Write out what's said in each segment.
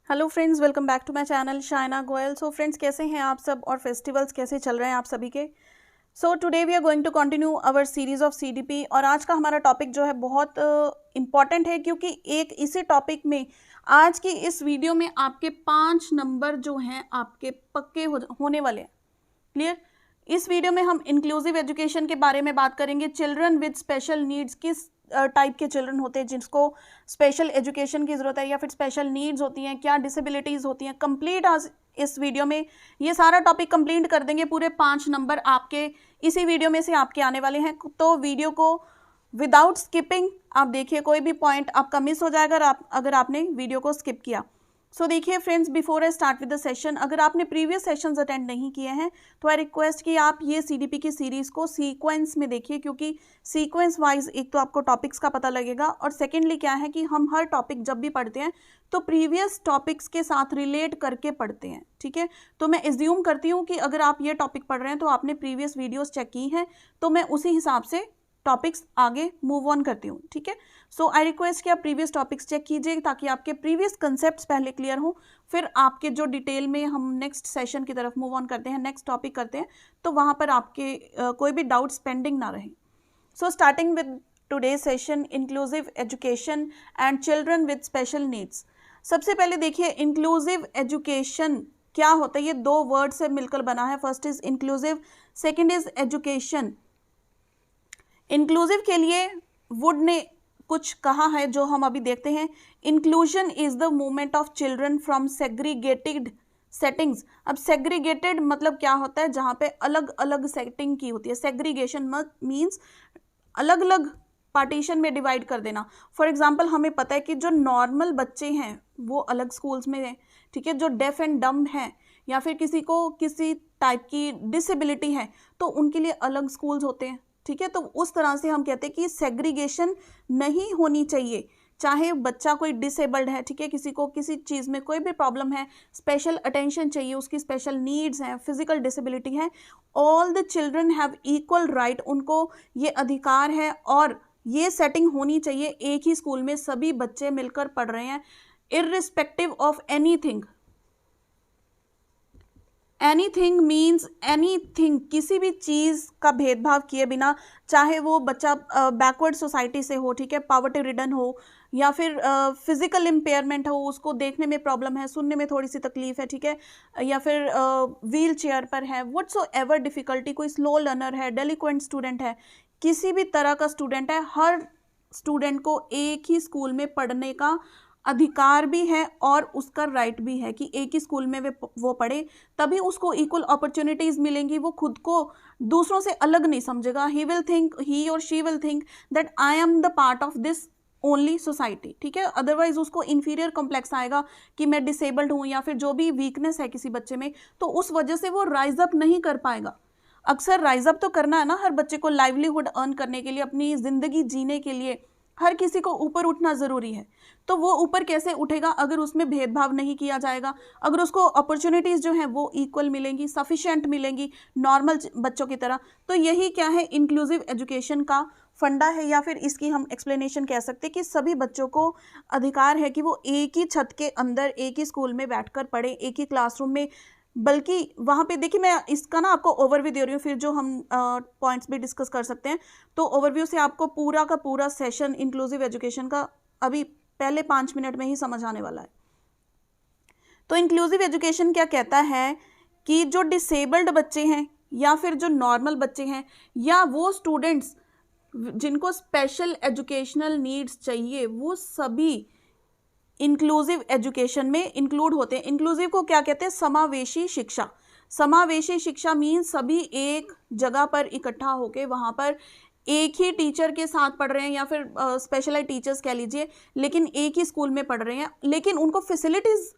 Hello friends, welcome back to my channel Shaina Goyal. So friends, कैसे हैं आप सब और फेस्टिवल्स कैसे चल रहे हैं आप सभी के। So today we are going to continue our series of CDP और आज का हमारा टॉपिक जो है बहुत इम्पॉर्टेंट है, क्योंकि एक इसी टॉपिक में आज की इस वीडियो में आपके 5 नंबर जो हैं आपके पक्के होने वाले हैं। क्लियर। इस वीडियो में हम इंक्लूसिव एजुकेशन के बारे में बात करेंगे। चिल्ड्रन विद स्पेशल नीड्स, किस टाइप के चिल्ड्रन होते हैं जिनको स्पेशल एजुकेशन की ज़रूरत है या फिर स्पेशल नीड्स होती हैं, क्या डिसेबिलिटीज़ होती हैं। कंप्लीट आज इस वीडियो में ये सारा टॉपिक कंप्लीट कर देंगे। पूरे 5 नंबर आपके इसी वीडियो में से आपके आने वाले हैं, तो वीडियो को विदाउट स्किपिंग आप देखिए, कोई भी पॉइंट आपका मिस हो जाएगा अगर आपने वीडियो को स्किप किया। सो देखिए friends, before I start with the session, अगर आपने प्रीवियस सेशंस अटेंड नहीं किए हैं तो आई रिक्वेस्ट कि आप ये सीडीपी की सीरीज़ को सीक्वेंस में देखिए, क्योंकि सीक्वेंस वाइज एक तो आपको टॉपिक्स का पता लगेगा और सेकेंडली क्या है कि हम हर टॉपिक जब भी पढ़ते हैं तो प्रीवियस टॉपिक्स के साथ रिलेट करके पढ़ते हैं। ठीक है, तो मैं एज्यूम करती हूँ कि अगर आप ये टॉपिक पढ़ रहे हैं तो आपने प्रीवियस वीडियोज़ चेक की हैं, तो मैं उसी हिसाब से टॉपिक्स आगे मूव ऑन करती हूँ। ठीक है, सो आई रिक्वेस्ट कि आप प्रीवियस टॉपिक्स चेक कीजिए ताकि आपके प्रीवियस कंसेप्ट्स पहले क्लियर हो, फिर आपके जो डिटेल में हम नेक्स्ट सेशन की तरफ मूव ऑन करते हैं, नेक्स्ट टॉपिक करते हैं, तो वहाँ पर आपके कोई भी डाउट्स पेंडिंग ना रहे। So starting with today session, inclusive education and children with special needs. सबसे पहले देखिए इंक्लूसिव एजुकेशन क्या होता है। ये 2 वर्ड से मिलकर बना है। First is inclusive, second is education. Inclusive के लिए वुड ने कुछ कहा है जो हम अभी देखते हैं। Inclusion is the movement of children from segregated settings. अब सेग्रीगेटेड मतलब क्या होता है, जहाँ पे अलग अलग सेटिंग की होती है। सेग्रीगेशन मीन्स अलग अलग पार्टीशन में डिवाइड कर देना। फॉर एग्जाम्पल, हमें पता है कि जो नॉर्मल बच्चे हैं वो अलग स्कूल्स में हैं। ठीक है, जो डेफ एंड डम्ब हैं या फिर किसी को किसी टाइप की डिसेबिलिटी है तो उनके लिए अलग स्कूल्स होते हैं। ठीक है, तो उस तरह से हम कहते हैं कि सेग्रीगेशन नहीं होनी चाहिए, चाहे बच्चा कोई डिसेबल्ड है। ठीक है, किसी को किसी चीज़ में कोई भी प्रॉब्लम है, स्पेशल अटेंशन चाहिए, उसकी स्पेशल नीड्स हैं, फिजिकल डिसेबिलिटी है, all the children have equal right, उनको ये अधिकार है और ये सेटिंग होनी चाहिए। एक ही स्कूल में सभी बच्चे मिलकर पढ़ रहे हैं, irrespective of anything. Anything means anything, किसी भी चीज़ का भेदभाव किए बिना, चाहे वो बच्चा बैकवर्ड सोसाइटी से हो, ठीक है, पॉवर्टी रिडन हो, या फिर फिजिकल इम्पेयरमेंट हो, उसको देखने में प्रॉब्लम है, सुनने में थोड़ी सी तकलीफ है, ठीक है, या फिर व्हील चेयर पर है, व्हाट्सो एवर डिफ़िकल्टी, कोई स्लो लर्नर है, डेलिक्वेंट स्टूडेंट है, किसी भी तरह का स्टूडेंट है, हर स्टूडेंट को एक ही स्कूल में पढ़ने का अधिकार भी है और उसका राइट भी है कि एक ही स्कूल में वो पढ़े, तभी उसको इक्वल अपॉर्चुनिटीज़ मिलेंगी। वो खुद को दूसरों से अलग नहीं समझेगा। ही और she will think that I am the part of this only society. ठीक है, अदरवाइज उसको इन्फीरियर कॉम्प्लेक्स आएगा कि मैं डिसेबल्ड हूँ या फिर जो भी वीकनेस है किसी बच्चे में, तो उस वजह से वो राइज अप नहीं कर पाएगा। अक्सर राइज अप तो करना है ना हर बच्चे को, लाइवलीहुड अर्न करने के लिए, अपनी ज़िंदगी जीने के लिए हर किसी को ऊपर उठना ज़रूरी है। तो वो ऊपर कैसे उठेगा अगर उसमें भेदभाव नहीं किया जाएगा, अगर उसको अपॉर्चुनिटीज़ जो हैं वो इक्वल मिलेंगी, सफिशिएंट मिलेंगी नॉर्मल बच्चों की तरह। तो यही क्या है, इंक्लूसिव एजुकेशन का फंडा है, या फिर इसकी हम एक्सप्लेनेशन कह सकते हैं कि सभी बच्चों को अधिकार है कि वो एक ही छत के अंदर एक ही स्कूल में बैठकर पढ़े, एक ही क्लासरूम में। बल्कि वहाँ पे देखिए, मैं इसका ना आपको ओवरव्यू दे रही हूँ, फिर जो हम पॉइंट्स भी डिस्कस कर सकते हैं। तो ओवरव्यू से आपको पूरा का पूरा सेशन इंक्लूसिव एजुकेशन का अभी पहले 5 मिनट में ही समझ आने वाला है। तो इंक्लूसिव एजुकेशन क्या कहता है कि जो डिसेबल्ड बच्चे हैं या फिर जो नॉर्मल बच्चे हैं या वो स्टूडेंट्स जिनको स्पेशल एजुकेशनल नीड्स चाहिए, वो सभी इंक्लूसिव एजुकेशन में इंक्लूड होते हैं। इंक्लूसिव को क्या कहते हैं, समावेशी शिक्षा। समावेशी शिक्षा मीन्स सभी एक जगह पर इकट्ठा होके वहाँ पर एक ही टीचर के साथ पढ़ रहे हैं, या फिर स्पेशलाइज टीचर्स कह लीजिए, लेकिन एक ही स्कूल में पढ़ रहे हैं, लेकिन उनको फैसिलिटीज़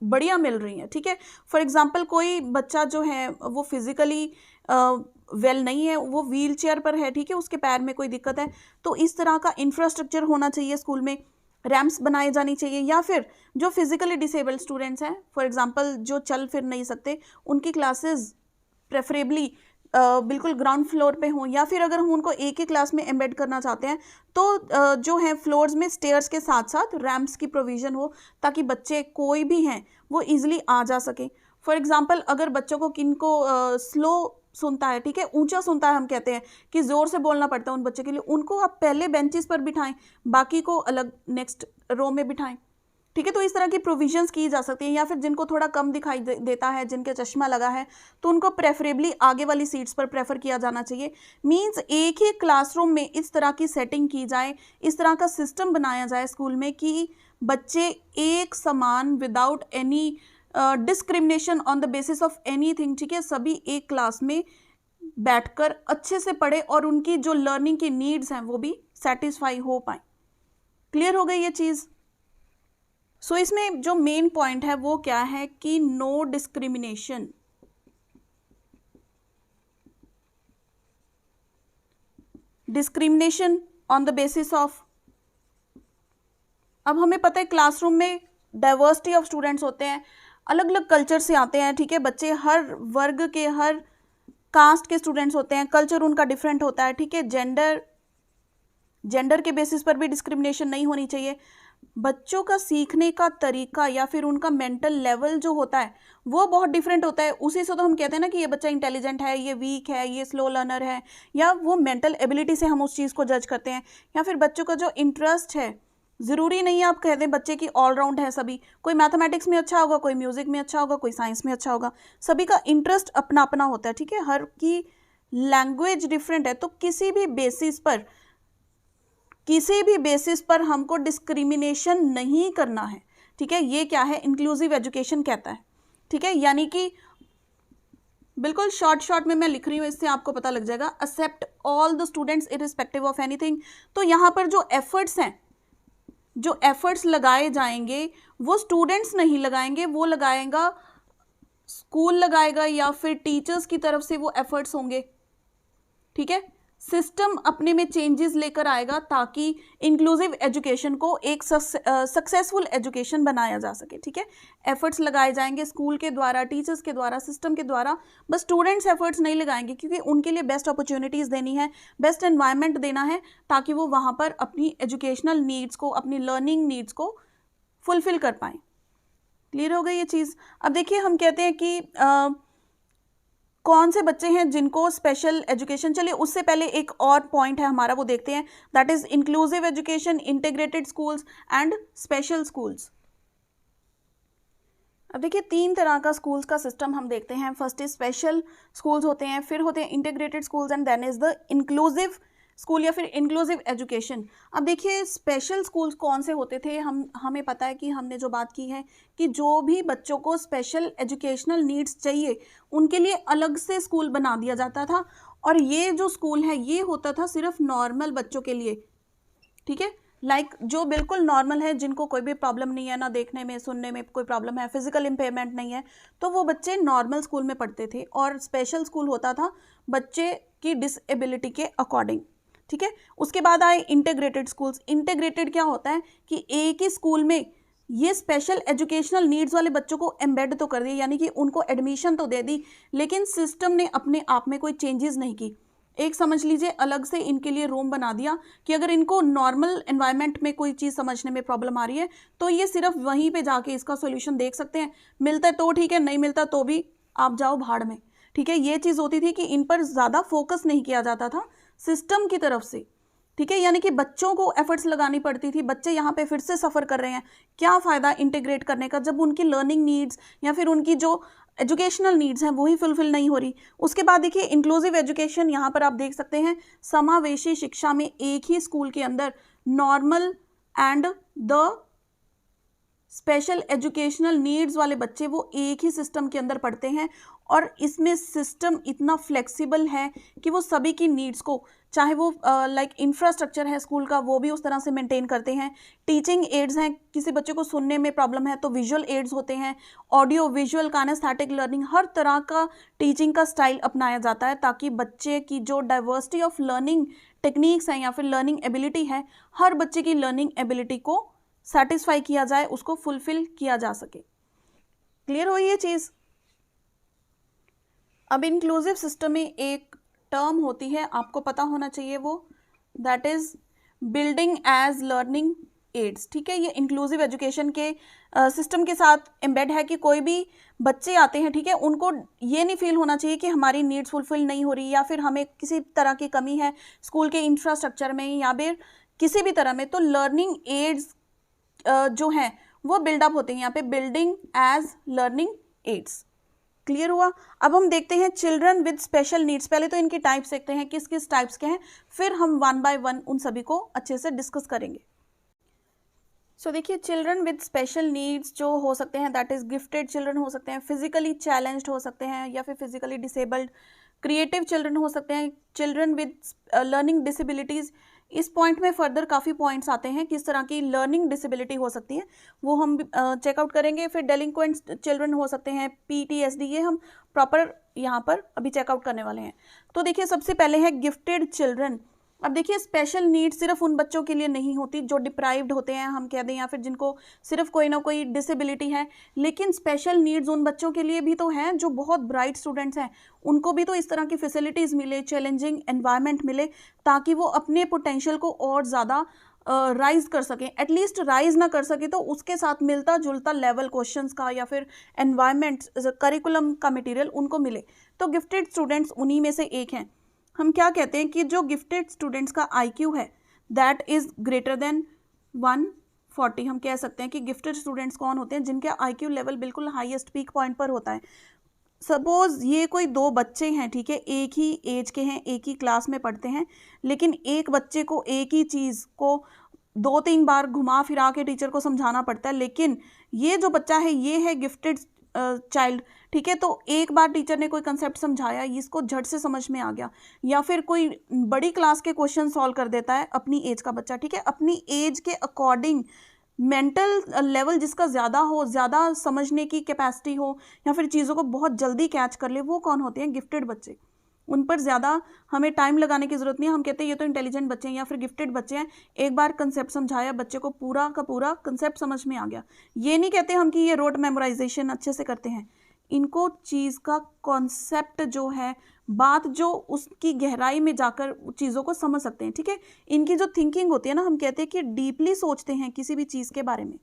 बढ़िया मिल रही हैं। ठीक है, फॉर एग्जांपल कोई बच्चा जो है वो फिजिकली वेल नहीं है, वो व्हील चेयर पर है, ठीक है, उसके पैर में कोई दिक्कत है, तो इस तरह का इंफ्रास्ट्रक्चर होना चाहिए स्कूल में, रैम्प्स बनाए जानी चाहिए। या फिर जो फिजिकली डिसेबल्ड स्टूडेंट्स हैं, फॉर एग्जांपल जो चल फिर नहीं सकते, उनकी क्लासेस प्रेफरेबली बिल्कुल ग्राउंड फ्लोर पे हों, या फिर अगर हम उनको एक ही क्लास में एम्बेड करना चाहते हैं तो जो है फ्लोर्स में स्टेयर्स के साथ साथ रैम्प्स की प्रोविज़न हो, ताकि बच्चे कोई भी हैं वो ईजिली आ जा सके। फॉर एग्जांपल अगर बच्चों को किनको स्लो सुनता है, ठीक है, ऊंचा सुनता है, हम कहते हैं कि ज़ोर से बोलना पड़ता है उन बच्चे के लिए, उनको आप पहले बेंचेस पर बिठाएं, बाकी को अलग नेक्स्ट रो में बिठाएं, ठीक है। तो इस तरह की प्रोविजंस की जा सकती हैं। या फिर जिनको थोड़ा कम दिखाई देता है, जिनके चश्मा लगा है, तो उनको प्रेफरेबली आगे वाली सीट्स पर प्रेफर किया जाना चाहिए। मींस एक ही क्लासरूम में इस तरह की सेटिंग की जाए, इस तरह का सिस्टम बनाया जाए स्कूल में कि बच्चे एक समान without any discrimination on the basis of anything, ठीक है, सभी एक क्लास में बैठकर अच्छे से पढ़े और उनकी जो लर्निंग की नीड्स हैं वो भी सेटिस्फाई हो पाए। क्लियर हो गई ये चीज़? सो इसमें जो मेन पॉइंट है वो क्या है कि no discrimination, discrimination on the basis of, अब हमें पता है क्लासरूम में डाइवर्सिटी ऑफ स्टूडेंट्स होते हैं, अलग अलग कल्चर से आते हैं, ठीक है, बच्चे हर वर्ग के, हर कास्ट के स्टूडेंट्स होते हैं, कल्चर उनका डिफरेंट होता है, ठीक है, जेंडर के बेसिस पर भी डिस्क्रिमिनेशन नहीं होनी चाहिए। बच्चों का सीखने का तरीका या फिर उनका मेंटल लेवल जो होता है वो बहुत डिफरेंट होता है। उसी से तो हम कहते हैं ना कि ये बच्चा इंटेलिजेंट है, ये वीक है, ये स्लो लर्नर है, या वो मेंटल एबिलिटी से हम उस चीज़ को जज करते हैं। या फिर बच्चों का जो इंटरेस्ट है, ज़रूरी नहीं है आप कह दें बच्चे की ऑलराउंड है सभी, कोई मैथमेटिक्स में अच्छा होगा, कोई म्यूज़िक में अच्छा होगा, कोई साइंस में अच्छा होगा, सभी का इंटरेस्ट अपना अपना होता है, ठीक है, हर की लैंग्वेज डिफरेंट है। तो किसी भी बेसिस पर हमको डिस्क्रिमिनेशन नहीं करना है, ठीक है। ये क्या है, इंक्लूसिव एजुकेशन कहता है, ठीक है। यानी कि बिल्कुल शॉर्ट में मैं लिख रही हूँ, इससे आपको पता लग जाएगा। Except all the students irrespective of anything. तो यहाँ पर जो एफर्ट्स हैं, जो एफर्ट्स लगाए जाएंगे वो स्टूडेंट्स नहीं लगाएंगे, वो लगाएगा स्कूल लगाएगा, या फिर टीचर्स की तरफ से वो एफर्ट्स होंगे, ठीक है। सिस्टम अपने में चेंजेस लेकर आएगा ताकि इंक्लूसिव एजुकेशन को एक सक्सेसफुल एजुकेशन बनाया जा सके, ठीक है। एफर्ट्स लगाए जाएंगे स्कूल के द्वारा, टीचर्स के द्वारा, सिस्टम के द्वारा, बस स्टूडेंट्स एफर्ट्स नहीं लगाएंगे, क्योंकि उनके लिए बेस्ट अपॉर्चुनिटीज़ देनी है, बेस्ट एनवायरनमेंट देना है, ताकि वो वहाँ पर अपनी एजुकेशनल नीड्स को, अपनी लर्निंग नीड्स को फुलफिल कर पाएँ। क्लियर हो गई ये चीज़? अब देखिए, हम कहते हैं कि कौन से बच्चे हैं जिनको स्पेशल एजुकेशन, चलिए उससे पहले एक और पॉइंट है हमारा, वो देखते हैं, that is inclusive education, integrated schools and special schools. अब देखिए, 3 तरह का स्कूल्स का सिस्टम हम देखते हैं। फर्स्ट इज स्पेशल स्कूल्स होते हैं, फिर होते हैं integrated schools, and then is the inclusive school या फिर इंक्लूसिव एजुकेशन। अब देखिए, स्पेशल स्कूल्स कौन से होते थे, हमें पता है कि हमने जो बात की है कि जो भी बच्चों को स्पेशल एजुकेशनल नीड्स चाहिए उनके लिए अलग से स्कूल बना दिया जाता था, और ये जो स्कूल है ये होता था सिर्फ नॉर्मल बच्चों के लिए, ठीक है, लाइक जो बिल्कुल नॉर्मल है, जिनको कोई भी प्रॉब्लम नहीं है, ना देखने में सुनने में कोई प्रॉब्लम है, फिजिकल इम्पेयरमेंट नहीं है, तो वो बच्चे नॉर्मल स्कूल में पढ़ते थे। और स्पेशल स्कूल होता था बच्चे की डिसेबिलिटी के अकॉर्डिंग, ठीक है। उसके बाद आए इंटीग्रेटेड स्कूल्स। इंटीग्रेटेड क्या होता है कि एक ही स्कूल में ये स्पेशल एजुकेशनल नीड्स वाले बच्चों को एम्बेड तो कर दिया, यानी कि उनको एडमिशन तो दे दी, लेकिन सिस्टम ने अपने आप में कोई चेंजेस नहीं की। एक समझ लीजिए अलग से इनके लिए रूम बना दिया कि अगर इनको नॉर्मल एनवायरनमेंट में कोई चीज़ समझने में प्रॉब्लम आ रही है तो ये सिर्फ वहीं पे जाके इसका सॉल्यूशन देख सकते हैं, मिलता है तो ठीक है, नहीं मिलता तो भी आप जाओ भाड़ में, ठीक है। ये चीज़ होती थी कि इन पर ज़्यादा फोकस नहीं किया जाता था सिस्टम की तरफ से, ठीक है, यानी कि बच्चों को एफर्ट्स लगानी पड़ती थी। बच्चे यहाँ पे फिर से सफ़र कर रहे हैं, क्या फ़ायदा इंटीग्रेट करने का जब उनकी लर्निंग नीड्स या फिर उनकी जो एजुकेशनल नीड्स हैं वही फुलफिल नहीं हो रही। उसके बाद देखिए इंक्लूसिव एजुकेशन, यहाँ पर आप देख सकते हैं समावेशी शिक्षा में एक ही स्कूल के अंदर normal and the special educational needs वाले बच्चे वो एक ही सिस्टम के अंदर पढ़ते हैं, और इसमें सिस्टम इतना फ्लेक्सिबल है कि वो सभी की नीड्स को, चाहे वो लाइक इंफ्रास्ट्रक्चर है स्कूल का वो भी उस तरह से मेंटेन करते हैं। टीचिंग एड्स हैं, किसी बच्चे को सुनने में प्रॉब्लम है तो विजुअल एड्स होते हैं, ऑडियो विजुअल काइनेस्थेटिक लर्निंग, हर तरह का टीचिंग का स्टाइल अपनाया जाता है ताकि बच्चे की जो डाइवर्सिटी ऑफ लर्निंग टेक्निक्स हैं या फिर लर्निंग एबिलिटी है, हर बच्चे की लर्निंग एबिलिटी को सेटिस्फाई किया जाए, उसको फुलफिल किया जा सके। क्लियर हुई ये चीज़? अब इंक्लूसिव सिस्टम में एक टर्म होती है, आपको पता होना चाहिए वो, that is building as learning aids. ठीक है, ये इंक्लूसिव एजुकेशन के सिस्टम के साथ एम्बेड है कि कोई भी बच्चे आते हैं, ठीक है, उनको ये नहीं फील होना चाहिए कि हमारी नीड्स फुलफिल नहीं हो रही या फिर हमें किसी तरह की कमी है स्कूल के इंफ्रास्ट्रक्चर में या फिर किसी भी तरह में। तो लर्निंग एड्स जो हैं वो बिल्डअप होते हैं यहाँ पे, building as learning aids. Clear हुआ? अब हम देखते हैं चिल्ड्रन विद स्पेशल नीड्स। पहले तो इनकी टाइप्स देखते हैं किस किस टाइप्स के हैं, फिर हम वन बाय वन उन सभी को अच्छे से डिस्कस करेंगे। सो देखिए, चिल्ड्रन विद स्पेशल नीड्स जो हो सकते हैं दैट इज गिफ्टेड चिल्ड्रन हो सकते हैं, फिजिकली चैलेंज्ड हो सकते हैं या फिर फिजिकली डिसेबल्ड, क्रिएटिव चिल्ड्रन हो सकते हैं, चिल्ड्रन विद लर्निंग डिसेबिलिटीज़। इस पॉइंट में फर्दर काफ़ी पॉइंट्स आते हैं किस तरह की लर्निंग डिसेबिलिटी हो सकती है, वो हम चेकआउट करेंगे। फिर डेलिंक्वेंट चिल्ड्रन हो सकते हैं, PTSD, ये हम प्रॉपर यहाँ पर अभी चेकआउट करने वाले हैं। तो देखिए, सबसे पहले है गिफ्टेड चिल्ड्रन। अब देखिए, स्पेशल नीड सिर्फ उन बच्चों के लिए नहीं होती जो डिप्राइव्ड होते हैं हम कह दें, या फिर जिनको सिर्फ कोई ना कोई डिसेबिलिटी है, लेकिन स्पेशल नीड्स उन बच्चों के लिए भी तो हैं जो बहुत ब्राइट स्टूडेंट्स हैं। उनको भी तो इस तरह की फैसिलिटीज़ मिले, चैलेंजिंग एनवायरनमेंट मिले, ताकि वो अपने पोटेंशियल को और ज़्यादा राइज कर सकें। एटलीस्ट राइज ना कर सके तो उसके साथ मिलता जुलता लेवल क्वेश्चंस का या फिर एनवायरनमेंट करिकुलम का मटेरियल उनको मिले। तो गिफ्टेड स्टूडेंट्स उन्हीं में से एक हैं। हम क्या कहते हैं कि जो गिफ्टेड स्टूडेंट्स का IQ है दैट इज़ ग्रेटर देन 140। हम कह सकते हैं कि गिफ्टेड स्टूडेंट्स कौन होते हैं, जिनके IQ लेवल बिल्कुल हाईएस्ट पीक पॉइंट पर होता है। सपोज ये कोई दो बच्चे हैं, ठीक है, एक ही एज के हैं, एक ही क्लास में पढ़ते हैं, लेकिन एक बच्चे को एक ही चीज़ को 2-3 बार घुमा फिरा के टीचर को समझाना पड़ता है, लेकिन ये जो बच्चा है ये है गिफ्टेड चाइल्ड। ठीक है, तो एक बार टीचर ने कोई कंसेप्ट समझाया, इसको झट से समझ में आ गया, या फिर कोई बड़ी क्लास के क्वेश्चन सॉल्व कर देता है अपनी एज का बच्चा। ठीक है, अपनी एज के अकॉर्डिंग मेंटल लेवल जिसका ज़्यादा हो, ज़्यादा समझने की कैपेसिटी हो, या फिर चीज़ों को बहुत जल्दी कैच कर ले, वो कौन होते हैं? गिफ्टेड बच्चे। उन पर ज़्यादा हमें टाइम लगाने की ज़रूरत नहीं है। हम कहते हैं ये तो इंटेलिजेंट बच्चे हैं या फिर गिफ्टेड बच्चे हैं, एक बार कंसेप्ट समझाया, बच्चे को पूरा का पूरा कंसेप्ट समझ में आ गया। ये नहीं कहते हम कि ये रोट मेमोराइजेशन अच्छे से करते हैं, इनको चीज़ का कॉन्सेप्ट जो है, बात जो उसकी गहराई में जाकर चीज़ों को समझ सकते हैं। ठीक है, इनकी जो थिंकिंग होती है ना, हम कहते हैं कि डीपली सोचते हैं किसी भी चीज़ के बारे में।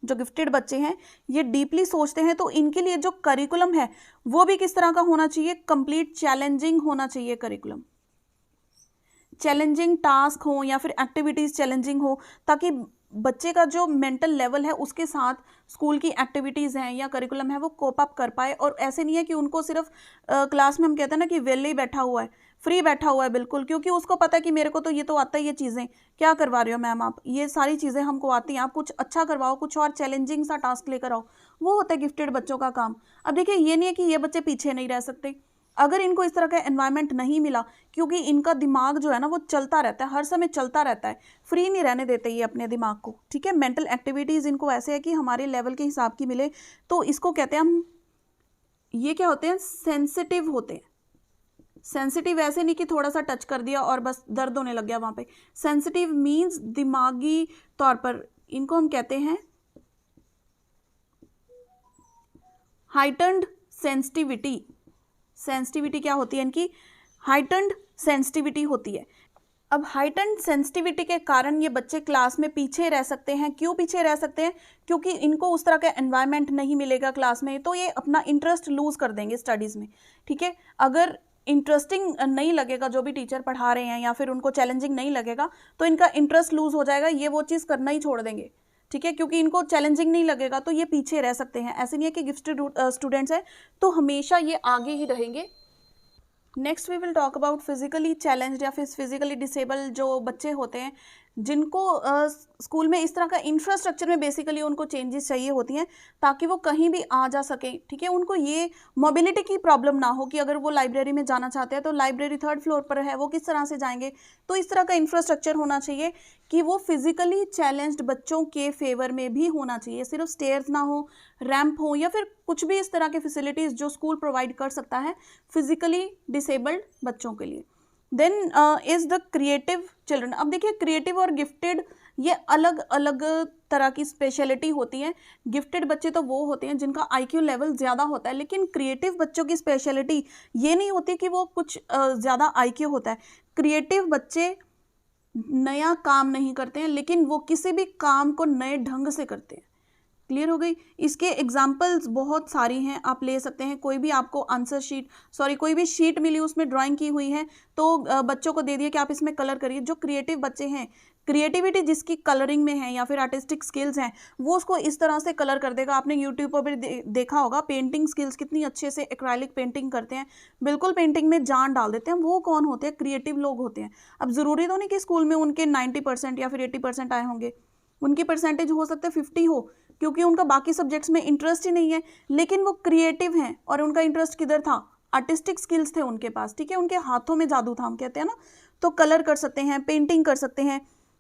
जो गिफ्टेड बच्चे हैं ये डीपली सोचते हैं, तो इनके लिए जो करिकुलम है वो भी किस तरह का होना चाहिए? कंप्लीट चैलेंजिंग होना चाहिए करिकुलम। चैलेंजिंग टास्क हो या फिर एक्टिविटीज़ चैलेंजिंग हो, ताकि बच्चे का जो मेंटल लेवल है उसके साथ स्कूल की एक्टिविटीज़ हैं या करिकुलम है वो कोप अप कर पाए। और ऐसे नहीं है कि उनको सिर्फ क्लास में हम कहते हैं ना कि वेले ही बैठा हुआ है, फ्री बैठा हुआ है बिल्कुल, क्योंकि उसको पता है कि मेरे को तो ये तो आता है, ये चीज़ें क्या करवा रहे हो मैम आप, ये सारी चीज़ें हमको आती हैं, आप कुछ अच्छा करवाओ, कुछ और चैलेंजिंग सा टास्क लेकर आओ। वो होता है गिफ्टेड बच्चों का काम। अब देखिए, ये नहीं है कि ये बच्चे पीछे नहीं रह सकते, अगर इनको इस तरह का एनवायरनमेंट नहीं मिला, क्योंकि इनका दिमाग जो है ना वो चलता रहता है, हर समय चलता रहता है, फ्री नहीं रहने देते ये अपने दिमाग को। ठीक है, मेंटल एक्टिविटीज़ इनको ऐसे है कि हमारे लेवल के हिसाब की मिले, तो इसको कहते हैं हम, ये क्या होते हैं? सेंसिटिव होते हैं। सेंसिटिव ऐसे नहीं कि थोड़ा सा टच कर दिया और बस दर्द होने लग गया वहाँ पे। सेंसिटिव मीन्स दिमागी तौर पर, इनको हम कहते हैं हाइटन्ड सेंसिटिविटी। सेंसिटिविटी क्या होती है इनकी? हाइटन्ड सेंसिटिविटी होती है। अब हाइटन्ड सेंसिटिविटी के कारण ये बच्चे क्लास में पीछे रह सकते हैं। क्यों पीछे रह सकते हैं? क्योंकि इनको उस तरह का एनवायरनमेंट नहीं मिलेगा क्लास में, तो ये अपना इंटरेस्ट लूज कर देंगे स्टडीज़ में। ठीक है, अगर इंटरेस्टिंग नहीं लगेगा जो भी टीचर पढ़ा रहे हैं या फिर उनको चैलेंजिंग नहीं लगेगा, तो इनका इंटरेस्ट लूज हो जाएगा, ये वो चीज़ करना ही छोड़ देंगे। ठीक है, क्योंकि इनको चैलेंजिंग नहीं लगेगा तो ये पीछे रह सकते हैं। ऐसे नहीं है कि गिफ्टेड स्टूडेंट्स हैं तो हमेशा ये आगे ही रहेंगे। Next we will talk about physically challenged या फिर फिजिकली डिसेबल जो बच्चे होते हैं, जिनको स्कूल में इस तरह का इंफ्रास्ट्रक्चर में बेसिकली उनको चेंजेस चाहिए होती हैं ताकि वो कहीं भी आ जा सके। ठीक है, उनको ये मोबिलिटी की प्रॉब्लम ना हो कि अगर वो लाइब्रेरी में जाना चाहते हैं तो लाइब्रेरी 3rd फ्लोर पर है, वो किस तरह से जाएंगे। तो इस तरह का इंफ्रास्ट्रक्चर होना चाहिए कि वो फिजिकली चैलेंज्ड बच्चों के फेवर में भी होना चाहिए। सिर्फ स्टेयर्स ना हो, रैंप हो, या फिर कुछ भी इस तरह के फैसिलिटीज़ जो स्कूल प्रोवाइड कर सकता है फिजिकली डिसेबल्ड बच्चों के लिए। Then is the creative children. अब देखिए, क्रिएटिव और गिफ्टेड ये अलग अलग तरह की स्पेशलिटी होती है। गिफ्टेड बच्चे तो वो होते हैं जिनका आईक्यू लेवल ज़्यादा होता है, लेकिन क्रिएटिव बच्चों की स्पेशलिटी ये नहीं होती कि वो कुछ ज़्यादा आईक्यू होता है। क्रिएटिव बच्चे नया काम नहीं करते हैं, लेकिन वो किसी भी काम को नए ढंग से करते हैं। क्लियर हो गई। इसके एग्जाम्पल्स बहुत सारी हैं, आप ले सकते हैं। कोई भी आपको आंसर शीट, सॉरी कोई भी शीट मिली उसमें ड्राइंग की हुई है तो बच्चों को दे दिए कि आप इसमें कलर करिए। जो क्रिएटिव बच्चे हैं, क्रिएटिविटी जिसकी कलरिंग में है या फिर आर्टिस्टिक स्किल्स हैं, वो उसको इस तरह से कलर कर देगा। आपने यूट्यूब पर भी देखा होगा पेंटिंग स्किल्स कितनी अच्छे से एक्राइलिक पेंटिंग करते हैं, बिल्कुल पेंटिंग में जान डाल देते हैं। वो कौन होते हैं? क्रिएटिव लोग होते हैं। अब ज़रूरी तो नहीं कि स्कूल में उनके 90% या फिर 80% आए होंगे, उनकी परसेंटेज हो सकता है 50 हो, क्योंकि उनका बाकी सब्जेक्ट्स में इंटरेस्ट ही नहीं है, लेकिन वो क्रिएटिव हैं। और उनका इंटरेस्ट किधर था? आर्टिस्टिक स्किल्स थे उनके पास, ठीक है, उनके हाथों में जादू था, हम कहते हैं ना। तो कलर कर सकते हैं, पेंटिंग कर सकते हैं,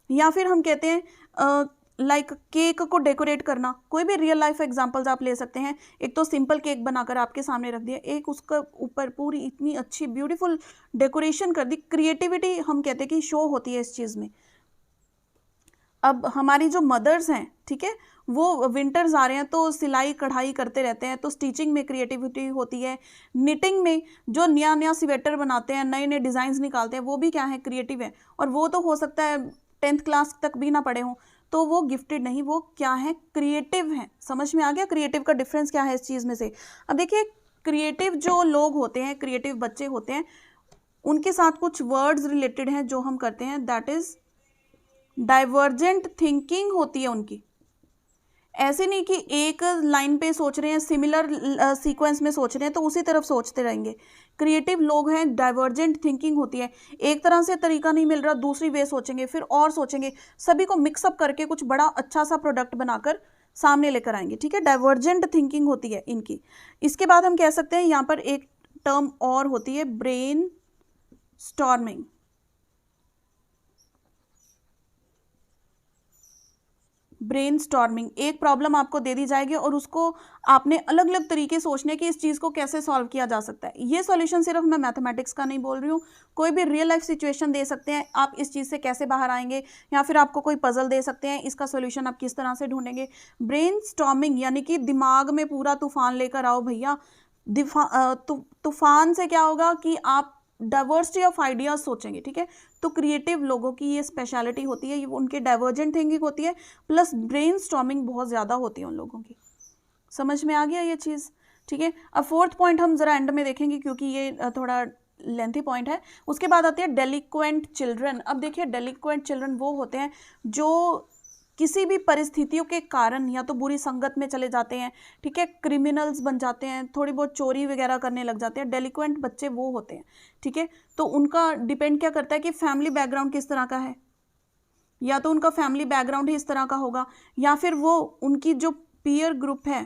या फिर हम कहते हैं लाइक केक को डेकोरेट करना। कोई भी रियल लाइफ एग्जांपल्स आप ले सकते हैं। एक तो सिंपल केक बनाकर आपके सामने रख दिया, एक उसका ऊपर पूरी इतनी अच्छी ब्यूटीफुल डेकोरेशन कर दी। क्रिएटिविटी हम कहते हैं कि शो होती है इस चीज़ में। अब हमारी जो मदर्स हैं, ठीक है, वो विंटर्स आ रहे हैं तो सिलाई कढ़ाई करते रहते हैं, तो स्टिचिंग में क्रिएटिविटी होती है। निटिंग में जो नया नया स्वेटर बनाते हैं, नए नए डिज़ाइंस निकालते हैं, वो भी क्या है? क्रिएटिव है। और वो तो हो सकता है 10th क्लास तक भी ना पढ़े हों, तो वो गिफ्टेड नहीं, वो क्या है? क्रिएटिव हैं। समझ में आ गया क्रिएटिव का डिफरेंस क्या है इस चीज़ में से? अब देखिए, क्रिएटिव जो लोग होते हैं, क्रिएटिव बच्चे होते हैं, उनके साथ कुछ वर्ड्स रिलेटेड हैं जो हम करते हैं, दैट इज डाइवर्जेंट थिंकिंग होती है उनकी। ऐसे नहीं कि एक लाइन पे सोच रहे हैं, सिमिलर सीक्वेंस में सोच रहे हैं तो उसी तरफ सोचते रहेंगे। क्रिएटिव लोग हैं, डाइवर्जेंट थिंकिंग होती है। एक तरह से तरीका नहीं मिल रहा, दूसरी वे सोचेंगे, फिर और सोचेंगे, सभी को मिक्सअप करके कुछ बड़ा अच्छा सा प्रोडक्ट बनाकर सामने लेकर आएंगे, ठीक है। डाइवर्जेंट थिंकिंग होती है इनकी। इसके बाद हम कह सकते हैं यहाँ पर एक टर्म और होती है, ब्रेन स्टॉर्मिंग। ब्रेन स्टॉर्मिंग, एक प्रॉब्लम आपको दे दी जाएगी और उसको आपने अलग अलग तरीके सोचने कि इस चीज़ को कैसे सॉल्व किया जा सकता है। ये सॉल्यूशन सिर्फ मैं मैथमेटिक्स का नहीं बोल रही हूँ, कोई भी रियल लाइफ सिचुएशन दे सकते हैं, आप इस चीज़ से कैसे बाहर आएंगे, या फिर आपको कोई पजल दे सकते हैं, इसका सॉल्यूशन आप किस तरह से ढूंढेंगे। ब्रेन स्टॉर्मिंग यानी कि दिमाग में पूरा तूफान लेकर आओ भैया। तूफान से क्या होगा कि आप डाइवर्सिटी ऑफ आइडियाज सोचेंगे, ठीक है। तो क्रिएटिव लोगों की ये स्पेशलिटी होती है, ये उनके डाइवर्जेंट थिंकिंग होती है, प्लस ब्रेन स्टॉर्मिंग बहुत ज़्यादा होती है उन लोगों की। समझ में आ गया ये चीज़, ठीक है। अब फोर्थ पॉइंट हम ज़रा एंड में देखेंगे क्योंकि ये थोड़ा लेंथी पॉइंट है। उसके बाद आती है डेलिक्वेंट चिल्ड्रन। अब देखिए, डेलिक्वेंट चिल्ड्रन वो होते हैं जो किसी भी परिस्थितियों के कारण या तो बुरी संगत में चले जाते हैं, ठीक है, क्रिमिनल्स बन जाते हैं, थोड़ी बहुत चोरी वगैरह करने लग जाते हैं। डेलिक्वेंट बच्चे वो होते हैं, ठीक है। तो उनका डिपेंड क्या करता है कि फैमिली बैकग्राउंड किस तरह का है, या तो उनका फैमिली बैकग्राउंड ही इस तरह का होगा, या फिर वो उनकी जो पीयर ग्रुप है,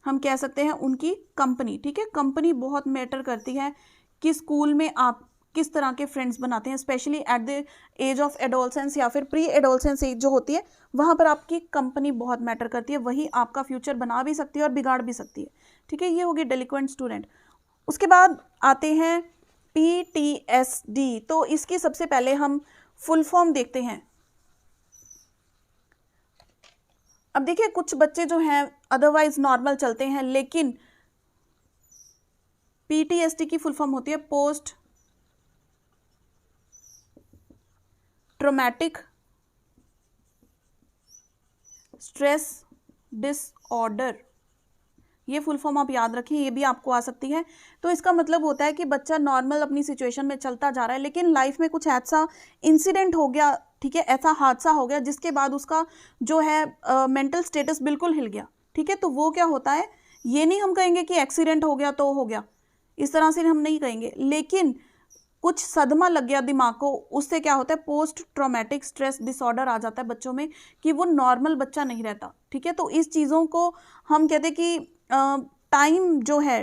हम कह सकते हैं उनकी कंपनी, ठीक है। कंपनी बहुत मैटर करती है कि स्कूल में आप किस तरह के फ्रेंड्स बनाते हैं, specially at the age of adolescence या फिर प्री एडोलसेंस एज जो होती है, वहाँ पर आपकी कंपनी बहुत मैटर करती है, वही आपका फ्यूचर बना भी सकती है और बिगाड़ भी सकती है, ठीक है। ये होगी डेलिक्वेंट स्टूडेंट। उसके बाद आते हैं PTSD। तो इसकी सबसे पहले हम फुल फॉर्म देखते हैं। अब देखिए, कुछ बच्चे जो हैं अदरवाइज नॉर्मल चलते हैं, लेकिन PTSD की फुल फॉर्म होती है पोस्ट ट्रॉमेटिक स्ट्रेस डिसऑर्डर। ये फुल फॉर्म आप याद रखें, ये भी आपको आ सकती है। तो इसका मतलब होता है कि बच्चा नॉर्मल अपनी सिचुएशन में चलता जा रहा है, लेकिन लाइफ में कुछ ऐसा इंसिडेंट हो गया, ठीक है, ऐसा हादसा हो गया जिसके बाद उसका जो है मेंटल स्टेटस बिल्कुल हिल गया, ठीक है। तो वो क्या होता है, ये नहीं हम कहेंगे कि एक्सीडेंट हो गया तो हो गया, इस तरह से हम नहीं कहेंगे, लेकिन कुछ सदमा लग गया दिमाग को, उससे क्या होता है, पोस्ट ट्रॉमेटिक स्ट्रेस डिसऑर्डर आ जाता है बच्चों में, कि वो नॉर्मल बच्चा नहीं रहता, ठीक है। तो इस चीज़ों को हम कहते हैं कि टाइम जो है,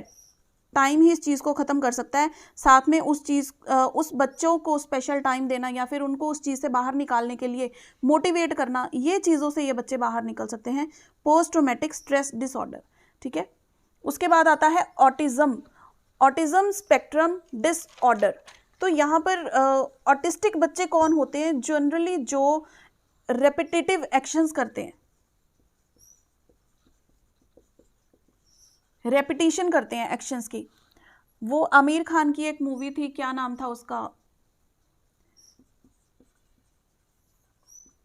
टाइम ही इस चीज़ को ख़त्म कर सकता है। साथ में उस बच्चों को स्पेशल टाइम देना या फिर उनको उस चीज़ से बाहर निकालने के लिए मोटिवेट करना, ये चीज़ों से ये बच्चे बाहर निकल सकते हैं, पोस्ट ट्रॉमेटिक स्ट्रेस डिसऑर्डर, ठीक है। उसके बाद आता है ऑटिज्म, ऑटिज्म स्पेक्ट्रम डिसऑर्डर। तो यहाँ पर ऑटिस्टिक बच्चे कौन होते हैं, जनरली जो रेपिटेटिव एक्शंस करते हैं, रेपिटेशन करते हैं एक्शंस की। वो आमिर खान की एक मूवी थी, क्या नाम था उसका,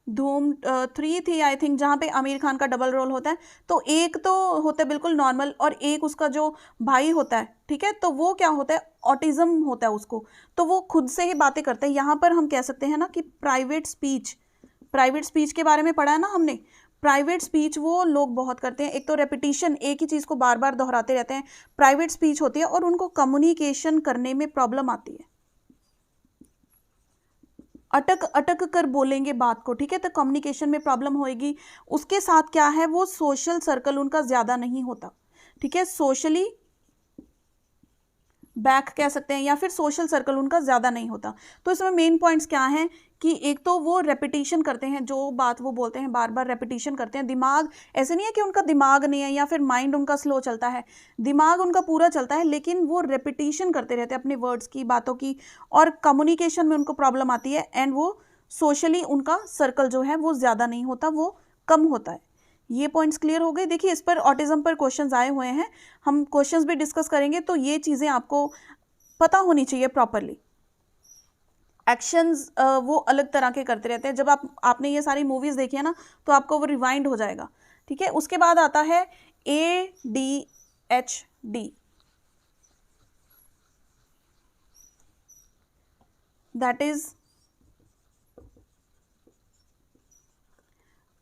धूम 3 थी आई थिंक, जहाँ पे आमिर खान का डबल रोल होता है। तो एक तो होता है बिल्कुल नॉर्मल और एक उसका जो भाई होता है, ठीक है, तो वो क्या होता है, ऑटिज्म होता है उसको, तो वो खुद से ही बातें करते हैं। यहाँ पर हम कह सकते हैं ना कि प्राइवेट स्पीच के बारे में पढ़ा है ना हमने। प्राइवेट स्पीच वो लोग बहुत करते हैं, एक तो रेपिटेशन, एक ही चीज़ को बार बार दोहराते रहते हैं, प्राइवेट स्पीच होती है, और उनको कम्युनिकेशन करने में प्रॉब्लम आती है, अटक अटक कर बोलेंगे बात को, ठीक है, तो कम्युनिकेशन में प्रॉब्लम होएगी। उसके साथ क्या है, वो सोशल सर्कल उनका ज़्यादा नहीं होता, ठीक है, सोशली बैक कह सकते हैं, या फिर सोशल सर्कल उनका ज़्यादा नहीं होता। तो इसमें मेन पॉइंट्स क्या हैं कि एक तो वो रेपिटेशन करते हैं, जो बात वो बोलते हैं बार बार रेपिटेशन करते हैं। दिमाग ऐसे नहीं है कि उनका दिमाग नहीं है या फिर माइंड उनका स्लो चलता है, दिमाग उनका पूरा चलता है, लेकिन वो रेपिटेशन करते रहते हैं अपने वर्ड्स की, बातों की, और कम्युनिकेशन में उनको प्रॉब्लम आती है। एंड वो सोशली उनका सर्कल जो है वो ज़्यादा नहीं होता, वो कम होता है। ये पॉइंट्स क्लियर हो गए। देखिए, इस पर ऑटिज्म पर क्वेश्चंस आए हुए हैं, हम क्वेश्चंस भी डिस्कस करेंगे, तो ये चीज़ें आपको पता होनी चाहिए प्रॉपरली। एक्शंस वो अलग तरह के करते रहते हैं। जब आपने ये सारी मूवीज़ देखी है ना, तो आपको वो रिवाइंड हो जाएगा, ठीक है। उसके बाद आता है ADHD, that is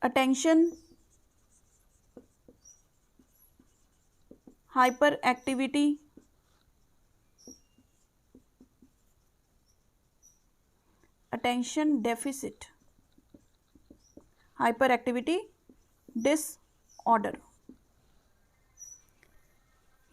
attention hyper activity attention deficit hyper activity disorder.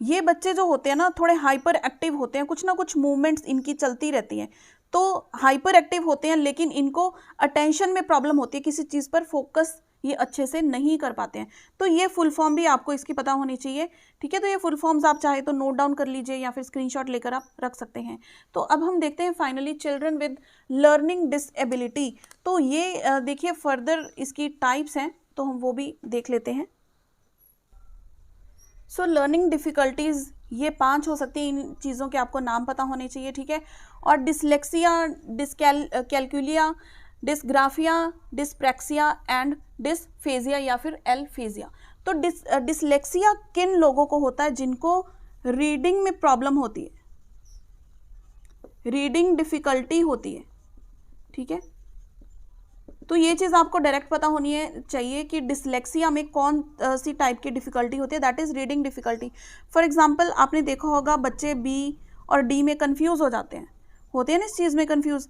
ये बच्चे जो होते हैं ना, थोड़े हाइपर एक्टिव होते हैं, कुछ ना कुछ मूवमेंट्स इनकी चलती रहती हैं, तो हाइपर एक्टिव होते हैं, लेकिन इनको अटेंशन में प्रॉब्लम होती है, किसी चीज़ पर फोकस ये अच्छे से नहीं कर पाते हैं। तो ये फुल फॉर्म भी आपको इसकी पता होनी चाहिए, ठीक है। तो ये फुल फॉर्म्स आप चाहे तो नोट डाउन कर लीजिए या फिर स्क्रीनशॉट लेकर आप रख सकते हैं। तो अब हम देखते हैं finally children with learning disability. तो ये देखिए फर्दर इसकी टाइप्स हैं, तो हम वो भी देख लेते हैं। सो लर्निंग डिफ़िकल्टीज़ ये 5 हो सकती हैं, इन चीज़ों के आपको नाम पता होने चाहिए, ठीक है। और dyslexia, dyscalculia, dysgraphia, dyspraxia and dysphagia या फिर एलफेजिया। तो डिसलेक्सिया किन लोगों को होता है, जिनको रीडिंग में प्रॉब्लम होती है, रीडिंग डिफ़िकल्टी होती है, ठीक है। तो ये चीज़ आपको डायरेक्ट पता होनी है चाहिए कि डिसलेक्सिया में कौन सी टाइप की डिफ़िकल्टी होती है, that is reading difficulty. For example आपने देखा होगा बच्चे बी और डी में कंफ्यूज हो जाते हैं, होते हैं ना इस चीज़ में कंफ्यूज,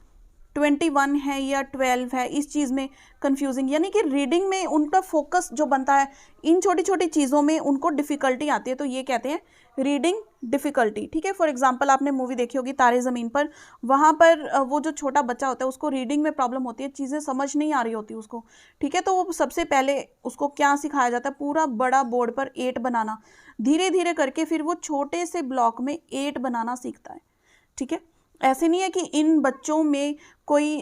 21 है या 12 है, इस चीज़ में कंफ्यूजिंग, यानी कि रीडिंग में उनका फोकस जो बनता है, इन छोटी छोटी चीज़ों में उनको डिफ़िकल्टी आती है, तो ये कहते हैं रीडिंग डिफ़िकल्टी, ठीक है। फॉर एग्जांपल आपने मूवी देखी होगी तारे ज़मीन पर, वहाँ पर वो जो छोटा बच्चा होता है उसको रीडिंग में प्रॉब्लम होती है, चीज़ें समझ नहीं आ रही होती उसको, ठीक है। तो वो सबसे पहले उसको क्या सिखाया जाता है, पूरा बड़ा बोर्ड पर 8 बनाना, धीरे धीरे करके फिर वो छोटे से ब्लॉक में 8 बनाना सीखता है, ठीक है। ऐसे नहीं है कि इन बच्चों में कोई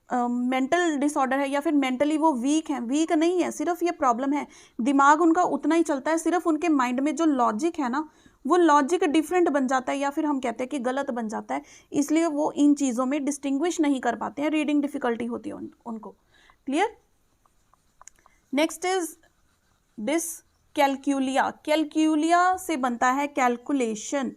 मेंटल डिसऑर्डर है या फिर मेंटली वो वीक है, वीक नहीं है, सिर्फ ये प्रॉब्लम है, दिमाग उनका उतना ही चलता है, सिर्फ उनके माइंड में जो लॉजिक है ना, वो लॉजिक डिफरेंट बन जाता है या फिर हम कहते हैं कि गलत बन जाता है, इसलिए वो इन चीज़ों में डिस्टिंग्विश नहीं कर पाते हैं, रीडिंग डिफ़िकल्टी होती है उनको। Clear. Next is dyscalculia. Calculia से बनता है कैलकुलेशन।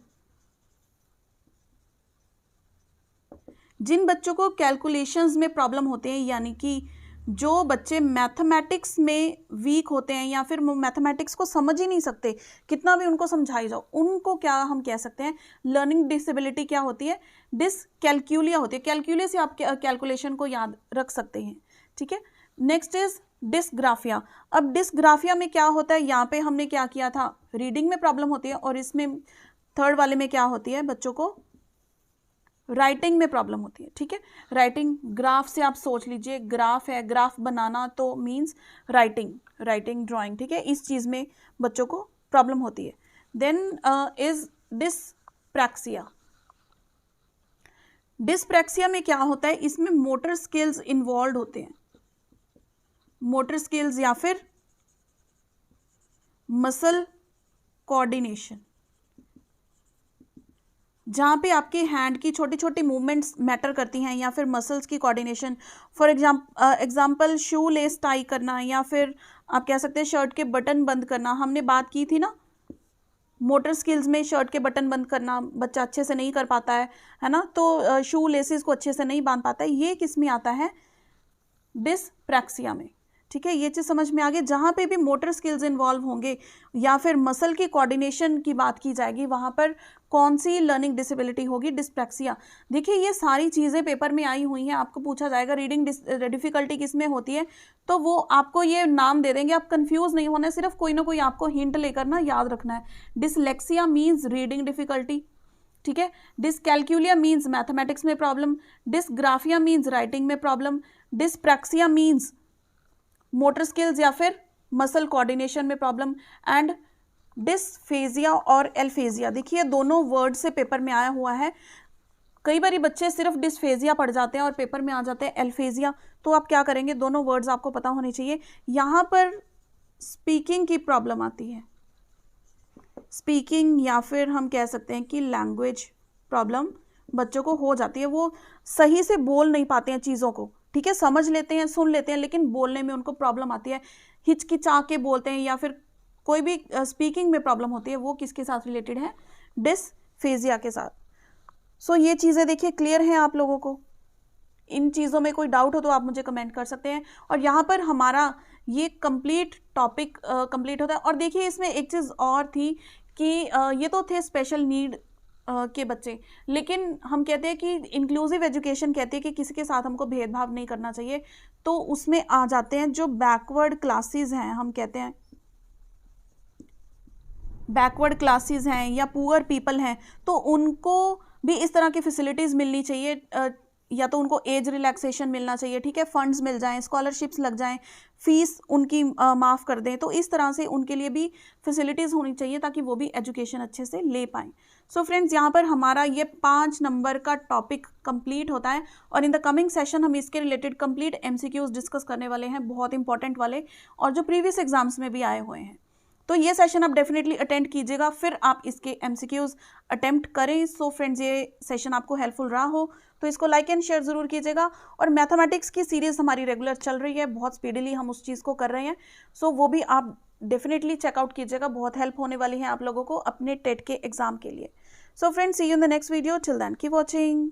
जिन बच्चों को कैलकुलेशंस में प्रॉब्लम होते हैं, यानी कि जो बच्चे मैथमेटिक्स में वीक होते हैं या फिर मैथमेटिक्स को समझ ही नहीं सकते, कितना भी उनको समझाई जाओ, उनको क्या हम कह सकते हैं, लर्निंग डिसेबिलिटी क्या होती है, डिसकैलकुलिया होती है। कैलकुलिया से आप कैलकुलेशन को याद रख सकते हैं, ठीक है। Next is dysgraphia. अब डिसग्राफिया में क्या होता है, यहाँ पे हमने क्या किया था, रीडिंग में प्रॉब्लम होती है, और इसमें थर्ड वाले में क्या होती है, बच्चों को राइटिंग में प्रॉब्लम होती है, ठीक है। राइटिंग, ग्राफ से आप सोच लीजिए, ग्राफ है, ग्राफ बनाना तो मीन्स राइटिंग ड्राइंग, ठीक है, इस चीज़ में बच्चों को प्रॉब्लम होती है। Then is डिसप्रैक्सिया। डिसप्रैक्सिया में क्या होता है, इसमें मोटर स्किल्स इन्वॉल्व होते हैं, मोटर स्किल्स या फिर मसल कोऑर्डिनेशन, जहाँ पे आपके हैंड की छोटी छोटी मूवमेंट्स मैटर करती हैं या फिर मसल्स की coordination. For example shoe less tie करना, या फिर आप कह सकते हैं शर्ट के बटन बंद करना। हमने बात की थी ना मोटर स्किल्स में, शर्ट के बटन बंद करना बच्चा अच्छे से नहीं कर पाता है ना, तो शू लेसेस को अच्छे से नहीं बांध पाता है। ये किस में आता है? डिस्प्रैक्सिया में। ठीक है, ये चीज़ समझ में आ गई। जहाँ पे भी मोटर स्किल्स इन्वॉल्व होंगे या फिर मसल की कोऑर्डिनेशन की बात की जाएगी, वहाँ पर कौन सी लर्निंग डिसेबिलिटी होगी? डिस्प्रैक्सिया। देखिए ये सारी चीज़ें पेपर में आई हुई हैं, आपको पूछा जाएगा रीडिंग डिफिकल्टी किस में होती है, तो वो आपको ये नाम दे देंगे, आप कंफ्यूज नहीं होना, सिर्फ कोई ना कोई आपको हिंट लेकर ना याद रखना है। डिसलेक्सिया मीन्स रीडिंग डिफिकल्टी, ठीक है। डिसकैलकुलिया मीन्स मैथमेटिक्स में प्रॉब्लम, डिसग्राफिया मीन्स राइटिंग में प्रॉब्लम, डिसप्रैक्सिया मीन्स मोटर स्किल्स या फिर मसल कोऑर्डिनेशन में प्रॉब्लम, एंड डिसफेजिया और एल्फेजिया। देखिए दोनों वर्ड से पेपर में आया हुआ है। कई बार बच्चे सिर्फ डिसफेजिया पढ़ जाते हैं और पेपर में आ जाते हैं एल्फेजिया, तो आप क्या करेंगे? दोनों वर्ड्स आपको पता होने चाहिए। यहाँ पर स्पीकिंग की प्रॉब्लम आती है, स्पीकिंग या फिर हम कह सकते हैं कि लैंग्वेज प्रॉब्लम बच्चों को हो जाती है। वो सही से बोल नहीं पाते हैं चीज़ों को, ठीक है, समझ लेते हैं, सुन लेते हैं, लेकिन बोलने में उनको प्रॉब्लम आती है, हिचकिचा के बोलते हैं, या फिर कोई भी स्पीकिंग में प्रॉब्लम होती है। वो किसके साथ रिलेटेड है? डिसफेजिया के साथ। सो ये चीज़ें देखिए क्लियर हैं आप लोगों को? इन चीज़ों में कोई डाउट हो तो आप मुझे कमेंट कर सकते हैं। और यहाँ पर हमारा ये कंप्लीट टॉपिक कंप्लीट होता है। और देखिए इसमें एक चीज़ और थी कि ये तो थे स्पेशल नीड के बच्चे, लेकिन हम कहते हैं कि इंक्लूसिव एजुकेशन कहते हैं कि किसी के साथ हमको भेदभाव नहीं करना चाहिए, तो उसमें आ जाते हैं जो बैकवर्ड क्लासेस हैं, हम कहते हैं बैकवर्ड क्लासेस हैं या पुअर पीपल हैं, तो उनको भी इस तरह की फैसिलिटीज़ मिलनी चाहिए, या तो उनको एज रिलैक्सेशन मिलना चाहिए, ठीक है, फंड्स मिल जाएं, स्कॉलरशिप्स लग जाएं, फीस उनकी माफ़ कर दें, तो इस तरह से उनके लिए भी फैसिलिटीज़ होनी चाहिए ताकि वो भी एजुकेशन अच्छे से ले पाएँ। सो फ्रेंड्स, यहाँ पर हमारा ये 5 नंबर का टॉपिक कंप्लीट होता है, और इन द कमिंग सेशन हम इसके रिलेटेड कंप्लीट MCQs डिस्कस करने वाले हैं, बहुत इंपॉर्टेंट वाले, और जो प्रीवियस एग्जाम्स में भी आए हुए हैं। तो ये सेशन आप डेफिनेटली अटेंड कीजिएगा, फिर आप इसके MCQs अटेम्प्ट करें। सो फ्रेंड्स, ये सेशन आपको हेल्पफुल रहा हो तो इसको लाइक एंड शेयर ज़रूर कीजिएगा। और मैथमेटिक्स की सीरीज़ हमारी रेगुलर चल रही है, बहुत स्पीडीली हम उस चीज़ को कर रहे हैं, सो वो भी आप डेफिनेटली चेकआउट कीजिएगा, बहुत हेल्प होने वाली है आप लोगों को अपने टेट के एग्जाम के लिए। So friends, see you in the next video, till then keep watching.